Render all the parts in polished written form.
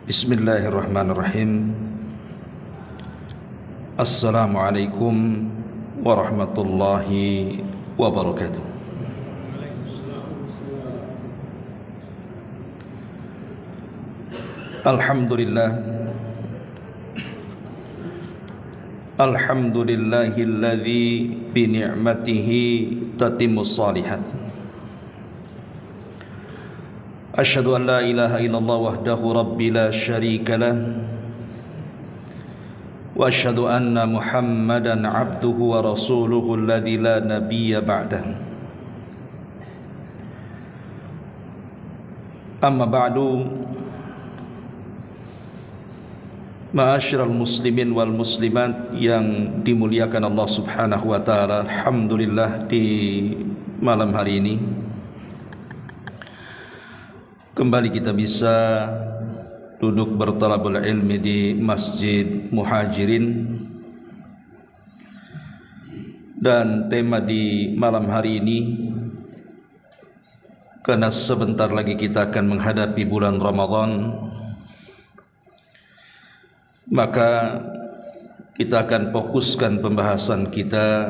Bismillahirrahmanirrahim. Assalamualaikum warahmatullahi wabarakatuh. Alhamdulillah. Alhamdulillahilladzi bi ni'matihi tatimmus shalihat. Asyhadu an la ilaha illallah wahdahu rabbi la syarika lah wa asyhadu anna Muhammadan abduhu wa rasuluhu alladzi la nabiyya ba'dah. Amma ba'du, ma'asyiral muslimin wal muslimat yang dimuliakan Allah Subhanahu wa taala. Alhamdulillah, di malam hari ini kembali kita bisa duduk bertalabul ilmi di Masjid Muhajirin, dan tema di malam hari ini, karena sebentar lagi kita akan menghadapi bulan Ramadan, maka kita akan fokuskan pembahasan kita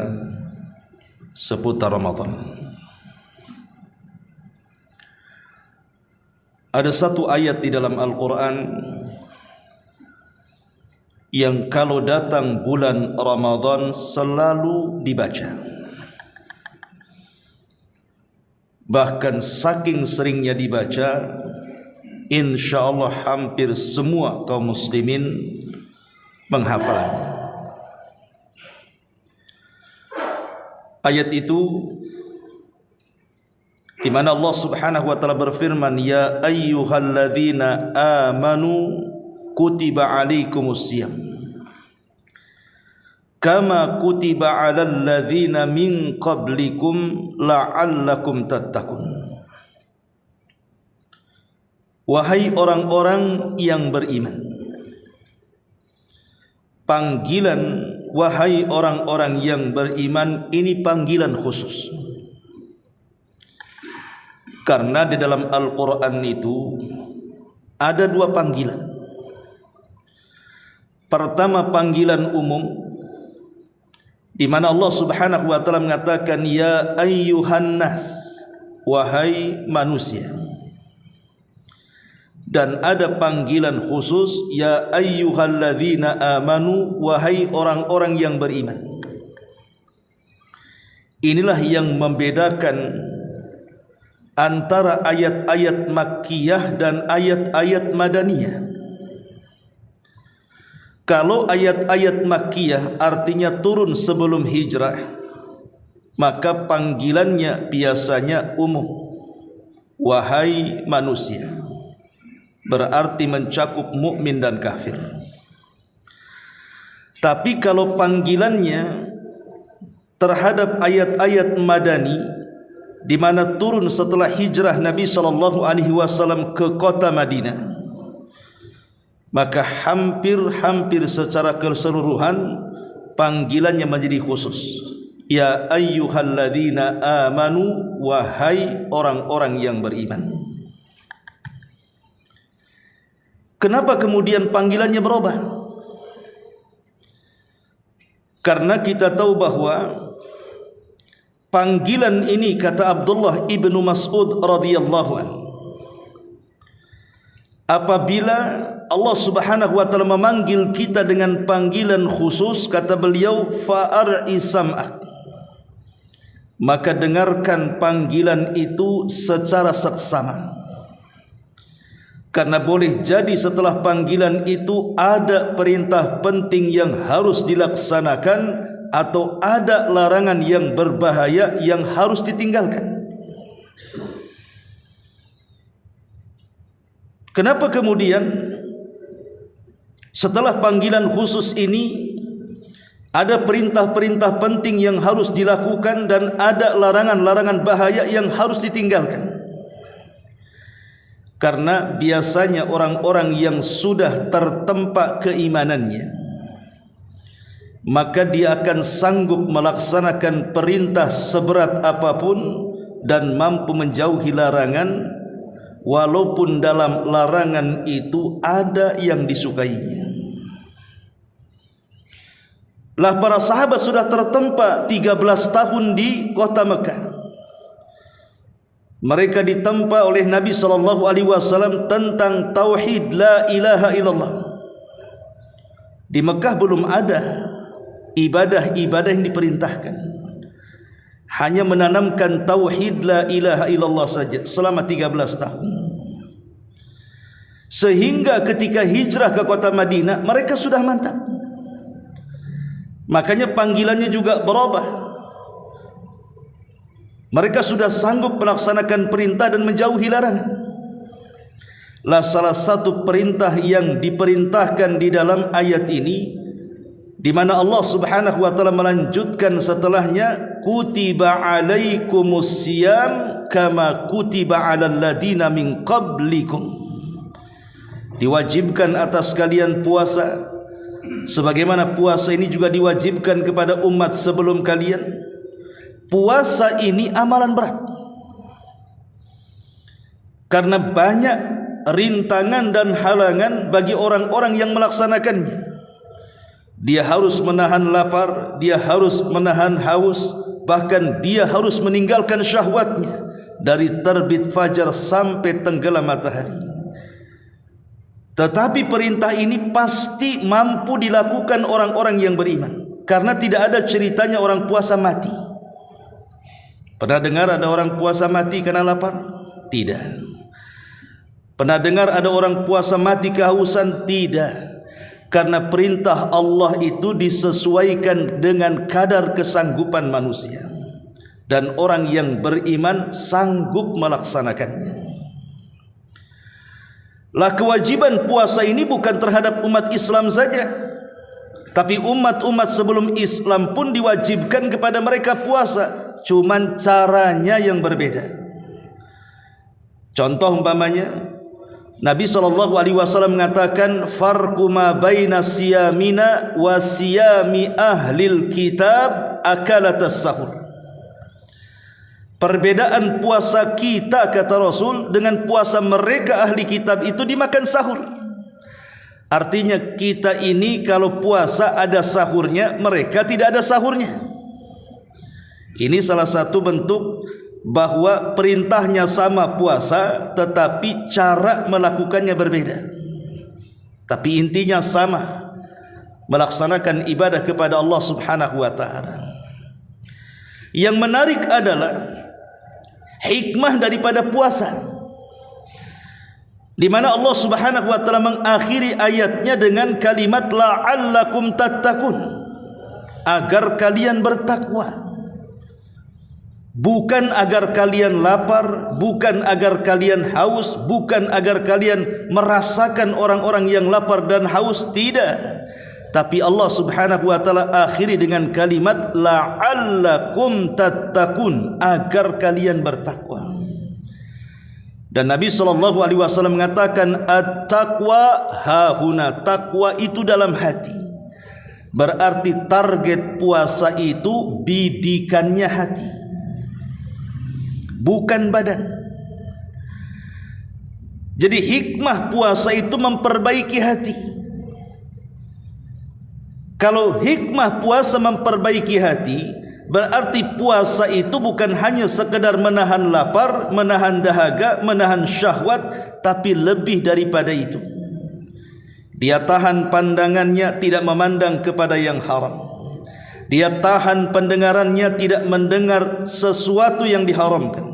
seputar Ramadan. Ada satu ayat di dalam Al-Quran yang kalau datang bulan Ramadan selalu dibaca. Bahkan saking seringnya dibaca, insya Allah hampir semua kaum muslimin menghafalnya. Ayat itu di mana Allah Subhanahu wa taala berfirman, ya ayyuhalladzina amanu kutiba alaikumusiyam kama kutiba alal ladzina min qablikum la'allakum tattaqun. Wahai orang-orang yang beriman. Panggilan wahai orang-orang yang beriman ini panggilan khusus. Karena di dalam Al-Quran itu ada dua panggilan. Pertama, panggilan umum, di mana Allah Subhanahu wa taala mengatakan ya ayyuhan nas, wahai manusia. Dan ada panggilan khusus ya ayyuhalladzina amanu, wahai orang-orang yang beriman. Inilah yang membedakan antara ayat-ayat Makkiyah dan ayat-ayat Madaniyah. Kalau ayat-ayat Makkiyah artinya turun sebelum hijrah, maka panggilannya biasanya umum, wahai manusia, berarti mencakup mukmin dan kafir. Tapi kalau panggilannya terhadap ayat-ayat Madani, di mana turun setelah hijrah Nabi SAW ke kota Madinah, maka hampir secara keseluruhan panggilannya menjadi khusus. Ya ayyuhalladzina amanu, wahai orang-orang yang beriman. Kenapa kemudian panggilannya berubah? Karena kita tahu bahwa panggilan ini, kata Abdullah ibnu Mas'ud radhiyallahu anhu, apabila Allah Subhanahu wa taala memanggil kita dengan panggilan khusus, kata beliau, fa'ar'i sam'ak, maka dengarkan panggilan itu secara seksama. Karena boleh jadi setelah panggilan itu ada perintah penting yang harus dilaksanakan, atau ada larangan yang berbahaya yang harus ditinggalkan. Kenapa kemudian setelah panggilan khusus ini ada perintah-perintah penting yang harus dilakukan dan ada larangan-larangan bahaya yang harus ditinggalkan? Karena biasanya orang-orang yang sudah tertempa keimanannya, maka dia akan sanggup melaksanakan perintah seberat apapun dan mampu menjauhi larangan walaupun dalam larangan itu ada yang disukainya. Lah para sahabat sudah tertempa 13 tahun di kota Mekah. Mereka ditempa oleh Nabi SAW tentang tauhid la ilaha illallah. Di Mekah belum ada ibadah-ibadah yang diperintahkan, hanya menanamkan tauhid la ilaha illallah saja selama 13 tahun. Sehingga ketika hijrah ke kota Madinah, mereka sudah mantap. Makanya panggilannya juga berubah. Mereka sudah sanggup melaksanakan perintah dan menjauhi larangan. Lah salah satu perintah yang diperintahkan di dalam ayat ini, di mana Allah Subhanahu wa taala melanjutkan setelahnya, kutiba alaikumus siyam kama kutiba alal ladina min qablikum. Diwajibkan atas kalian puasa sebagaimana puasa ini juga diwajibkan kepada umat sebelum kalian. Puasa ini amalan berat karena banyak rintangan dan halangan bagi orang-orang yang melaksanakannya. Dia harus menahan lapar, dia harus menahan haus, bahkan dia harus meninggalkan syahwatnya dari terbit fajar sampai tenggelam matahari. Tetapi perintah ini pasti mampu dilakukan orang-orang yang beriman, karena tidak ada ceritanya orang puasa mati. Pernah dengar ada orang puasa mati karena lapar? Tidak. Pernah dengar ada orang puasa mati kehausan? Tidak. Karena perintah Allah itu disesuaikan dengan kadar kesanggupan manusia, dan orang yang beriman sanggup melaksanakannya. Lah kewajiban puasa ini bukan terhadap umat Islam saja, tapi umat-umat sebelum Islam pun diwajibkan kepada mereka puasa, cuman caranya yang berbeda. Contoh umpamanya, Nabi SAW mengatakan, farqu ma baina siyamina wa siyami ahlil kitab akalatas sahur. Perbedaan puasa kita, kata Rasul, dengan puasa mereka ahli kitab itu dimakan sahur. Artinya kita ini kalau puasa ada sahurnya, mereka tidak ada sahurnya. Ini salah satu bentuk bahwa perintahnya sama puasa, tetapi cara melakukannya berbeda. Tapi intinya sama, melaksanakan ibadah kepada Allah Subhanahu wa taala. Yang menarik adalah hikmah daripada puasa, di mana Allah Subhanahu wa taala mengakhiri ayatnya dengan kalimat la'allakum tattaqun, agar kalian bertakwa. Bukan agar kalian lapar, bukan agar kalian haus, bukan agar kalian merasakan orang-orang yang lapar dan haus, tidak. Tapi Allah Subhanahu wa taala akhiri dengan kalimat la'allakum tattaqun, agar kalian bertakwa. Dan Nabi SAW mengatakan at-taqwa hahuna, takwa itu dalam hati. Berarti target puasa itu bidikannya hati, bukan badan. Jadi hikmah puasa itu memperbaiki hati. Kalau hikmah puasa memperbaiki hati, berarti puasa itu bukan hanya sekedar menahan lapar, menahan dahaga, menahan syahwat, tapi lebih daripada itu. Dia tahan pandangannya, tidak memandang kepada yang haram. Dia tahan pendengarannya, tidak mendengar sesuatu yang diharamkan.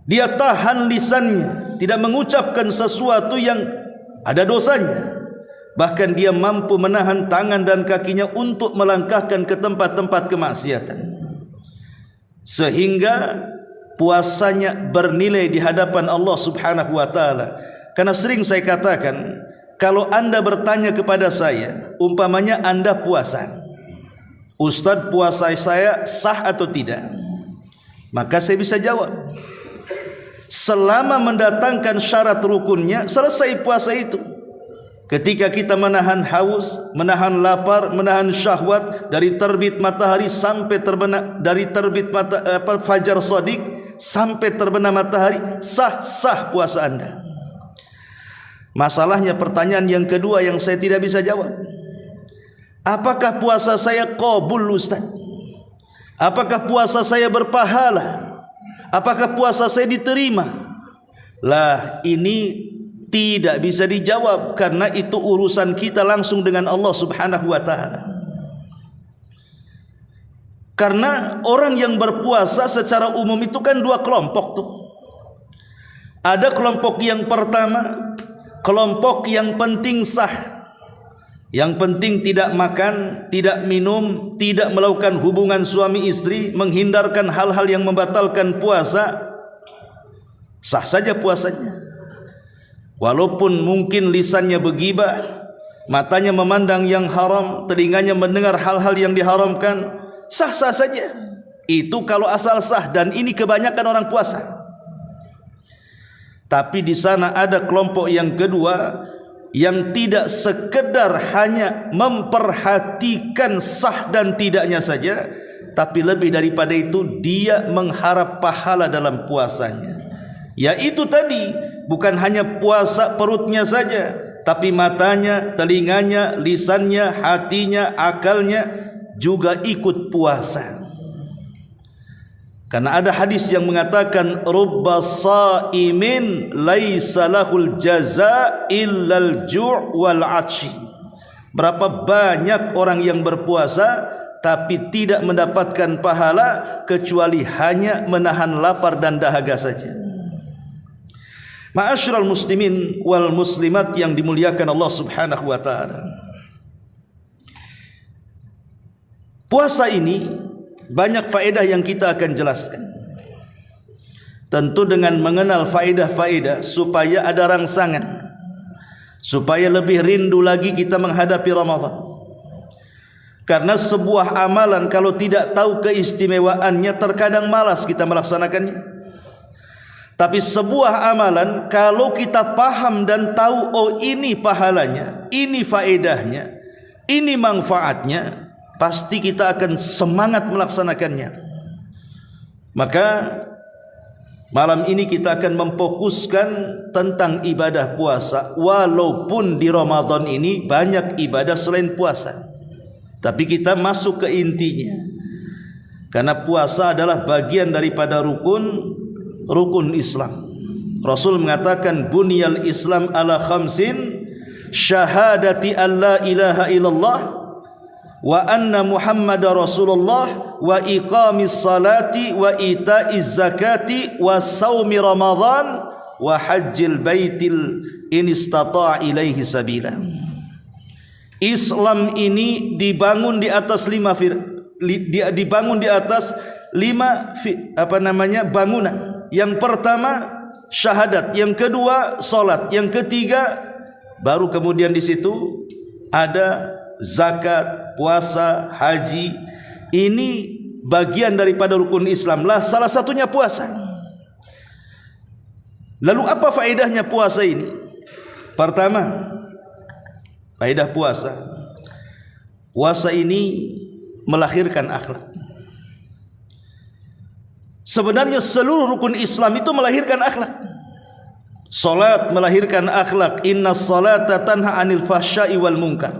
Dia tahan lisannya, tidak mengucapkan sesuatu yang ada dosanya. Bahkan dia mampu menahan tangan dan kakinya untuk melangkahkan ke tempat-tempat kemaksiatan, sehingga puasanya bernilai di hadapan Allah Subhanahu wa taala. Karena sering saya katakan, kalau Anda bertanya kepada saya, umpamanya Anda puasa, Ustadz, puasa saya sah atau tidak? Maka saya bisa jawab, selama mendatangkan syarat rukunnya, selesai puasa itu. Ketika kita menahan haus, menahan lapar, menahan syahwat dari terbit matahari sampai terbenam, dari terbit fajar shadiq sampai terbenam matahari, sah-sah puasa Anda. Masalahnya pertanyaan yang kedua yang saya tidak bisa jawab, apakah puasa saya qabul Ustaz? Apakah puasa saya berpahala? Apakah puasa saya diterima? Lah, ini tidak bisa dijawab karena itu urusan kita langsung dengan Allah Subhanahu wa taala. Karena orang yang berpuasa secara umum itu kan dua kelompok tuh. Ada kelompok yang pertama, kelompok yang penting sah. Yang penting tidak makan, tidak minum, tidak melakukan hubungan suami istri, menghindarkan hal-hal yang membatalkan puasa, sah saja puasanya. Walaupun mungkin lisannya bergibah, matanya memandang yang haram, telinganya mendengar hal-hal yang diharamkan, sah-sah saja. Itu kalau asal sah, dan ini kebanyakan orang puasa. Tapi di sana ada kelompok yang kedua, yang tidak sekedar hanya memperhatikan sah dan tidaknya saja, tapi lebih daripada itu dia mengharap pahala dalam puasanya. Yaitu tadi, bukan hanya puasa perutnya saja, tapi matanya, telinganya, lisannya, hatinya, akalnya juga ikut puasa. Karena ada hadis yang mengatakan rubba shaimin laisa lahul jaza illal ju' wal 'atshi. Berapa banyak orang yang berpuasa tapi tidak mendapatkan pahala kecuali hanya menahan lapar dan dahaga saja. Ma'asyiral muslimin wal muslimat yang dimuliakan Allah Subhanahu wa taala. Puasa ini banyak faedah yang kita akan jelaskan. Tentu dengan mengenal faedah-faedah supaya ada rangsangan, supaya lebih rindu lagi kita menghadapi Ramadan. Karena sebuah amalan kalau tidak tahu keistimewaannya terkadang malas kita melaksanakannya. Tapi sebuah amalan kalau kita paham dan tahu, oh ini pahalanya, ini faedahnya, ini manfaatnya, pasti kita akan semangat melaksanakannya. Maka malam ini kita akan memfokuskan tentang ibadah puasa. Walaupun di Ramadan ini banyak ibadah selain puasa, tapi kita masuk ke intinya. Karena puasa adalah bagian daripada rukun Islam. Rasul mengatakan bunyal Islam ala khamsin, syahadati an la ilaha illallah wa anna Muhammadar Rasulullah wa iqamis salati wa itaiz zakati wa saumi Ramadan wa hajjil baitil in istata'a ilaihi sabila. Islam ini dibangun di atas bangunan. Yang pertama syahadat, yang kedua salat, yang ketiga baru kemudian di situ ada zakat, puasa, haji. Ini bagian daripada rukun Islam lah, salah satunya puasa. Lalu apa faedahnya puasa ini? Pertama, faedah puasa, puasa ini melahirkan akhlak. Sebenarnya seluruh rukun Islam itu melahirkan akhlak. Salat melahirkan akhlak. Innas salata tanha 'anil fahsya'i wal munkar.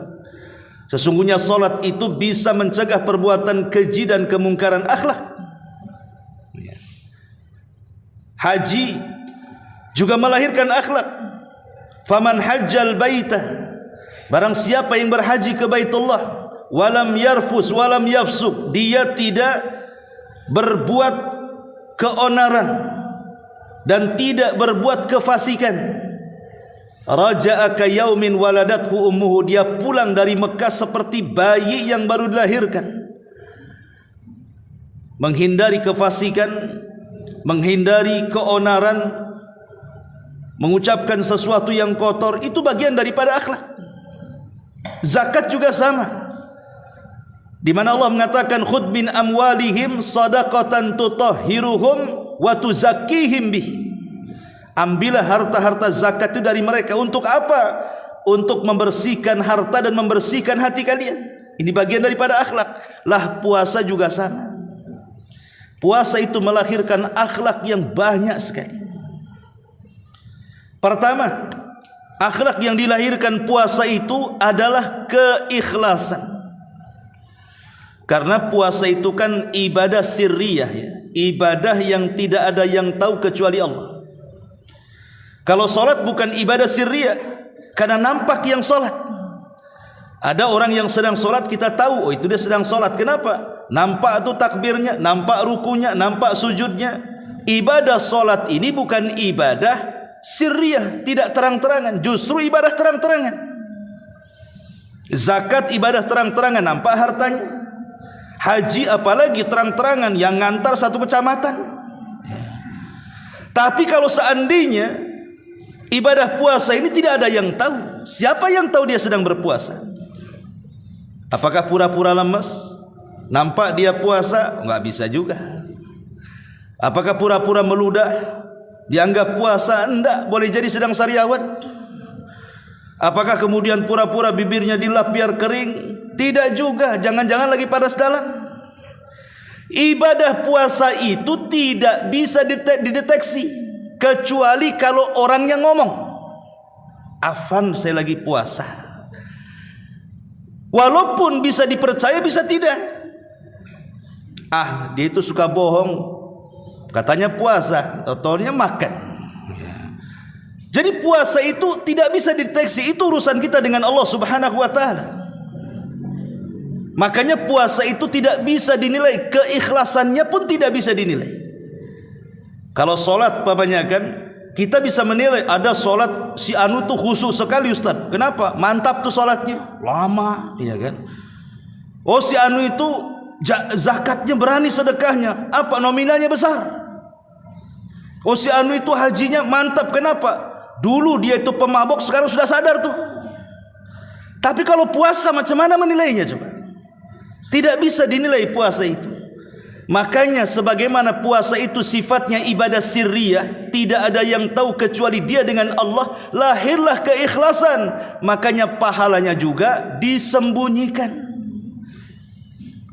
Sesungguhnya salat itu bisa mencegah perbuatan keji dan kemungkaran akhlak. Haji juga melahirkan akhlak. Faman hajjal baita, barang siapa yang berhaji ke Baitullah, walam yarfus walam yafsuk, dia tidak berbuat keonaran dan tidak berbuat kefasikan, raja'a ka yaumin waladathu ummuhu, dia pulang dari Mekah seperti bayi yang baru dilahirkan. Menghindari kefasikan, menghindari keonaran, mengucapkan sesuatu yang kotor, itu bagian daripada akhlak. Zakat juga sama, di mana Allah mengatakan khudh min amwalihim shadaqatan tutahhiruhum wa tuzakkihim bihi. Ambillah harta-harta zakat itu dari mereka. Untuk apa? Untuk membersihkan harta dan membersihkan hati kalian. Ini bagian daripada akhlak. Lah puasa juga sama. Puasa itu melahirkan akhlak yang banyak sekali. Pertama, akhlak yang dilahirkan puasa itu adalah keikhlasan. Karena puasa itu kan ibadah sirriyah, ya. Ibadah yang tidak ada yang tahu kecuali Allah. Kalau solat bukan ibadah sirriyah, karena nampak yang solat. Ada orang yang sedang solat, kita tahu, oh itu dia sedang solat. Kenapa? Nampak tuh takbirnya, nampak rukunya, nampak sujudnya. Ibadah solat ini bukan ibadah sirriyah, tidak terang-terangan, justru ibadah terang-terangan. Zakat ibadah terang-terangan, nampak hartanya. Haji apalagi terang-terangan, yang ngantar satu kecamatan. Tapi kalau seandainya ibadah puasa ini tidak ada yang tahu, siapa yang tahu dia sedang berpuasa? Apakah pura-pura lemas? Nampak dia puasa? Enggak bisa juga. Apakah pura-pura meludah? Dianggap puasa? Enggak, boleh jadi sedang sariawat. Apakah kemudian pura-pura bibirnya dilap biar kering? Tidak juga, jangan-jangan lagi padas dalam. Ibadah puasa itu tidak bisa dideteksi kecuali kalau orangnya ngomong, "Afan, saya lagi puasa." Walaupun bisa dipercaya, bisa tidak. Ah, dia itu suka bohong, katanya puasa, totalnya makan. Jadi puasa itu tidak bisa dideteksi. Itu urusan kita dengan Allah Subhanahu wa ta'ala. Makanya puasa itu tidak bisa dinilai, keikhlasannya pun tidak bisa dinilai. Kalau sholat papanya kan, kita bisa menilai, ada sholat si anu tuh khusyuk sekali Ustaz. Kenapa? Mantap tuh sholatnya, lama, iya kan? Oh si anu itu zakatnya berani, sedekahnya apa, nominalnya besar. Oh si anu itu hajinya mantap. Kenapa? Dulu dia itu pemabok, sekarang sudah sadar tuh. Tapi kalau puasa macam mana menilainya coba? Tidak bisa dinilai puasa itu. Makanya sebagaimana puasa itu sifatnya ibadah sirriyah, tidak ada yang tahu kecuali dia dengan Allah, lahirlah keikhlasan. Makanya pahalanya juga disembunyikan.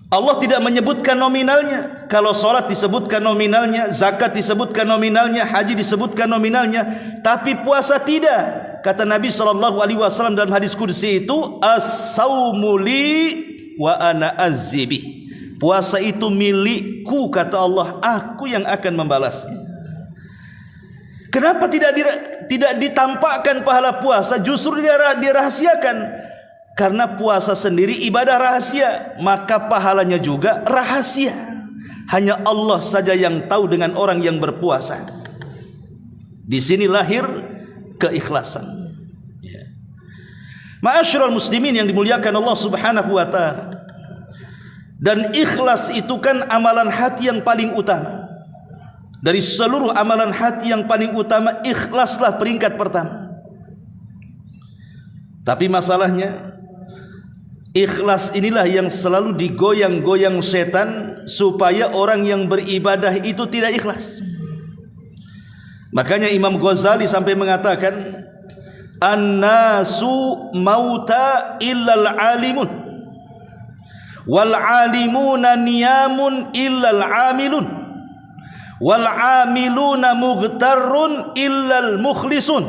Allah tidak menyebutkan nominalnya. Kalau sholat disebutkan nominalnya, zakat disebutkan nominalnya, haji disebutkan nominalnya. Tapi puasa tidak. Kata Nabi SAW dalam hadis qudsi itu, "As-saumu li wa ana azzibi." Puasa itu milikku, kata Allah, aku yang akan membalasnya. Kenapa tidak ditampakkan pahala puasa, justru dirahasiakan? Karena puasa sendiri ibadah rahasia, maka pahalanya juga rahasia. Hanya Allah saja yang tahu dengan orang yang berpuasa. Di sini lahir keikhlasan. Ma'asyiral muslimin yang dimuliakan Allah Subhanahu wa ta'ala. Dan ikhlas itu kan amalan hati yang paling utama. Dari seluruh amalan hati yang paling utama, ikhlaslah peringkat pertama. Tapi masalahnya, ikhlas inilah yang selalu digoyang-goyang setan supaya orang yang beribadah itu tidak ikhlas. Makanya Imam Ghazali sampai mengatakan, "An-nasu mauta illal alimun, wal alimuna niyamun illal amilun, wal amiluna mughtarrun illal mukhlisun."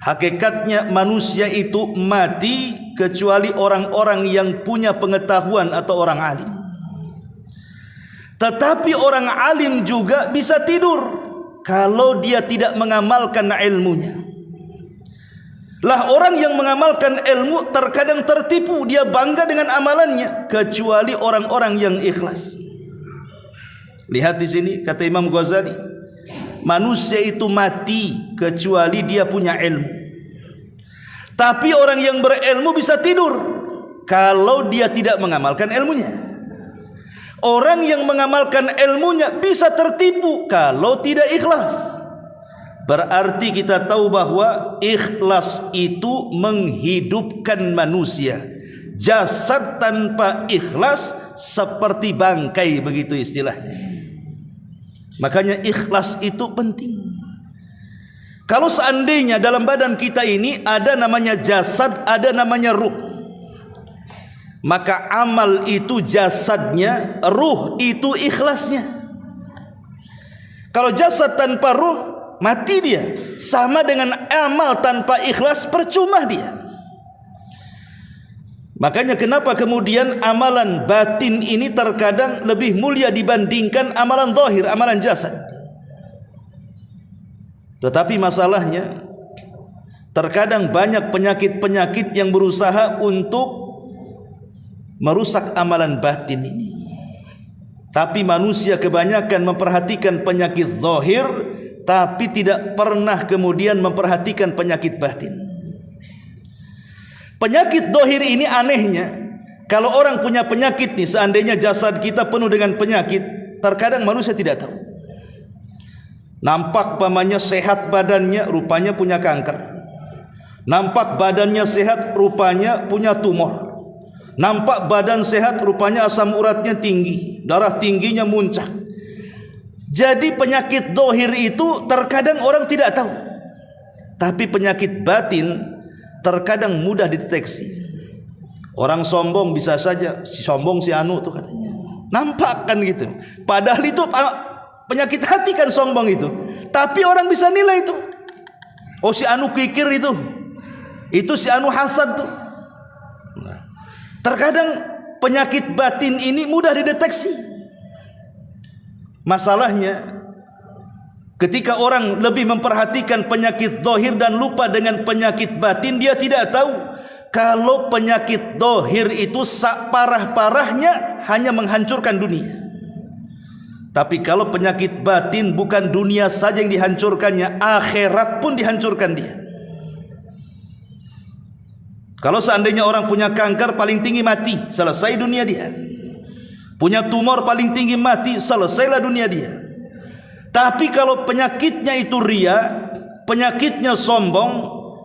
Hakikatnya manusia itu mati kecuali orang-orang yang punya pengetahuan atau orang alim. Tetapi orang alim juga bisa tidur kalau dia tidak mengamalkan ilmunya. Lah orang yang mengamalkan ilmu terkadang tertipu, dia bangga dengan amalannya, kecuali orang-orang yang ikhlas. Lihat di sini kata Imam Ghazali, manusia itu mati kecuali dia punya ilmu. Tapi orang yang berilmu bisa tidur kalau dia tidak mengamalkan ilmunya. Orang yang mengamalkan ilmunya bisa tertipu kalau tidak ikhlas. Berarti kita tahu bahwa ikhlas itu menghidupkan manusia. Jasad tanpa ikhlas seperti bangkai, begitu istilahnya. Makanya ikhlas itu penting. Kalau seandainya dalam badan kita ini ada namanya jasad, ada namanya ruh. maka amal itu jasadnya, ruh itu ikhlasnya. Kalau jasad tanpa ruh, mati dia. Sama dengan amal tanpa ikhlas, percuma dia. Makanya kenapa kemudian amalan batin ini terkadang lebih mulia dibandingkan amalan zahir, amalan jasad. Tetapi masalahnya, terkadang banyak penyakit-penyakit yang berusaha untuk merusak amalan batin ini. Tapi manusia kebanyakan memperhatikan penyakit zahir, tapi tidak pernah kemudian memperhatikan penyakit batin. Penyakit zahir ini anehnya, kalau orang punya penyakit nih, seandainya jasad kita penuh dengan penyakit, terkadang manusia tidak tahu. Nampak pamannya sehat badannya, rupanya punya kanker. Nampak badannya sehat, rupanya punya tumor. Nampak badan sehat, rupanya asam uratnya tinggi, darah tingginya muncak. Jadi penyakit zahir itu terkadang orang tidak tahu. Tapi penyakit batin terkadang mudah dideteksi. Orang sombong bisa saja, si sombong si anu tuh katanya. Nampak kan gitu. Padahal itu penyakit hati kan sombong itu. Tapi orang bisa nilai itu. Oh si anu kikir itu. Itu si anu hasad tuh. Nah, terkadang penyakit batin ini mudah dideteksi. Masalahnya, ketika orang lebih memperhatikan penyakit zahir dan lupa dengan penyakit batin, dia tidak tahu kalau penyakit zahir itu parah-parahnya hanya menghancurkan dunia. Tapi kalau penyakit batin bukan dunia saja yang dihancurkannya, akhirat pun dihancurkan dia. Kalau seandainya orang punya kanker, paling tinggi mati, selesai dunia dia. Punya tumor paling tinggi mati, selesailah dunia dia. Tapi kalau penyakitnya itu ria, penyakitnya sombong,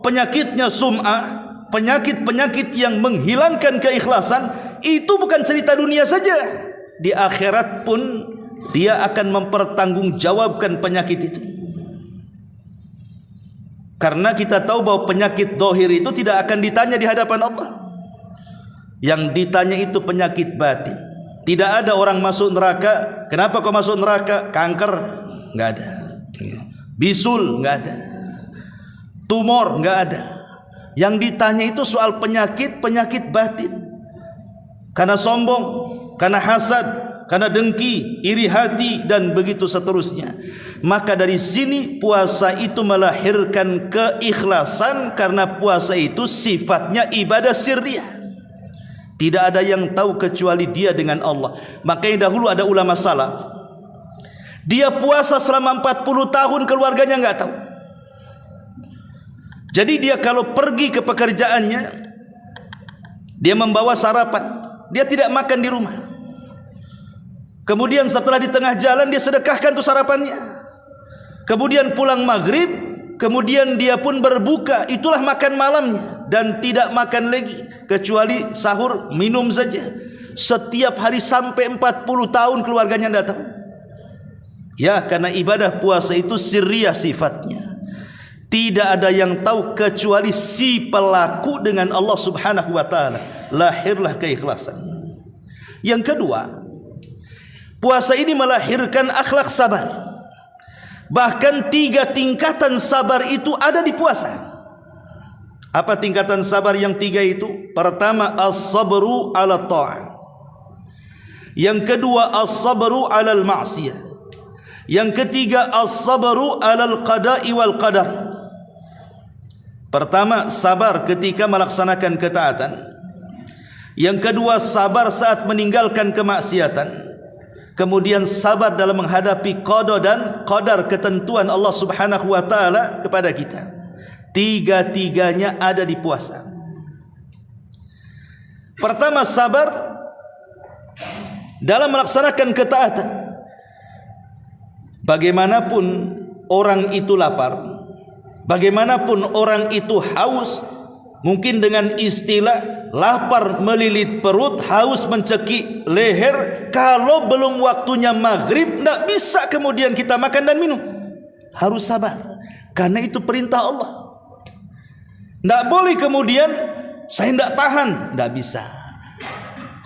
penyakitnya sum'ah, penyakit-penyakit yang menghilangkan keikhlasan, itu bukan cerita dunia saja. Di akhirat pun dia akan mempertanggungjawabkan penyakit itu. Karena kita tahu bahwa penyakit zahir itu tidak akan ditanya di hadapan Allah. Yang ditanya itu penyakit batin. Tidak ada orang masuk neraka. Kenapa kau masuk neraka? Kanker? Nggak ada. Bisul? Nggak ada. Tumor? Nggak ada. Yang ditanya itu soal penyakit batin. Karena sombong, karena hasad, karena dengki, iri hati, dan begitu seterusnya. Maka dari sini puasa itu melahirkan keikhlasan, karena puasa itu sifatnya ibadah sirriyah. Tidak ada yang tahu kecuali dia dengan Allah. Makanya dahulu ada ulama salaf, dia puasa selama 40 tahun, keluarganya nggak tahu. Jadi dia kalau pergi ke pekerjaannya, dia membawa sarapan, dia tidak makan di rumah. Kemudian setelah di tengah jalan dia sedekahkan tuh sarapannya. Kemudian pulang maghrib, kemudian dia pun berbuka, itulah makan malamnya. Dan tidak makan lagi kecuali sahur, minum saja. Setiap hari sampai 40 tahun keluarganya tidak tahu. Ya, karena ibadah puasa itu sirriyah sifatnya. Tidak ada yang tahu kecuali si pelaku dengan Allah Subhanahu wa taala. Lahirlah keikhlasan. Yang kedua, puasa ini melahirkan akhlak sabar. Bahkan 3 tingkatan sabar itu ada di puasa. Apa tingkatan sabar yang 3 itu? Pertama, as-sabru ala ta'ah. Yang kedua, as-sabru ala al-ma'siyah. Yang ketiga, as-sabru ala al-qada'i wal qadar. Pertama, sabar ketika melaksanakan ketaatan. Yang kedua, sabar saat meninggalkan kemaksiatan. Kemudian sabar dalam menghadapi qada dan qadar, ketentuan Allah Subhanahu wa taala kepada kita. 3-tiganya ada di puasa. Pertama, sabar dalam melaksanakan ketaatan. Bagaimanapun orang itu lapar, bagaimanapun orang itu haus, mungkin dengan istilah lapar melilit perut, haus mencekik leher, kalau belum waktunya maghrib, tidak bisa kemudian kita makan dan minum. Harus sabar, karena itu perintah Allah. Tidak boleh kemudian saya tidak tahan, tidak bisa.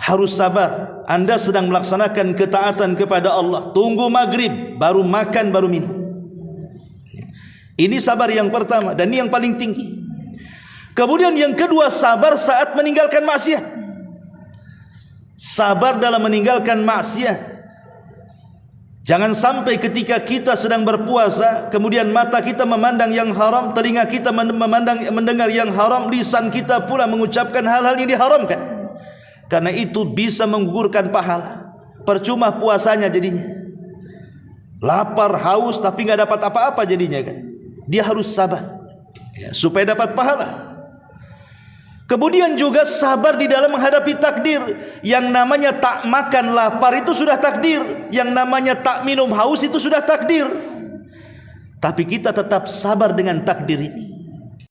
harus sabar. Anda sedang melaksanakan ketaatan kepada Allah, tunggu maghrib baru makan baru minum. Ini sabar yang pertama dan ini yang paling tinggi. Kemudian yang kedua, sabar saat meninggalkan maksiat. Sabar dalam meninggalkan maksiat. Jangan sampai ketika kita sedang berpuasa, kemudian mata kita memandang yang haram, telinga kita mendengar yang haram, lisan kita pula mengucapkan hal-hal yang diharamkan. Karena itu bisa menggugurkan pahala. Percuma puasanya jadinya. Lapar, haus, tapi nggak dapat apa-apa jadinya kan. Dia harus sabar supaya dapat pahala. Kemudian juga sabar di dalam menghadapi takdir. Yang namanya tak makan lapar itu sudah takdir. Yang namanya tak minum haus itu sudah takdir. Tapi kita tetap sabar dengan takdir ini.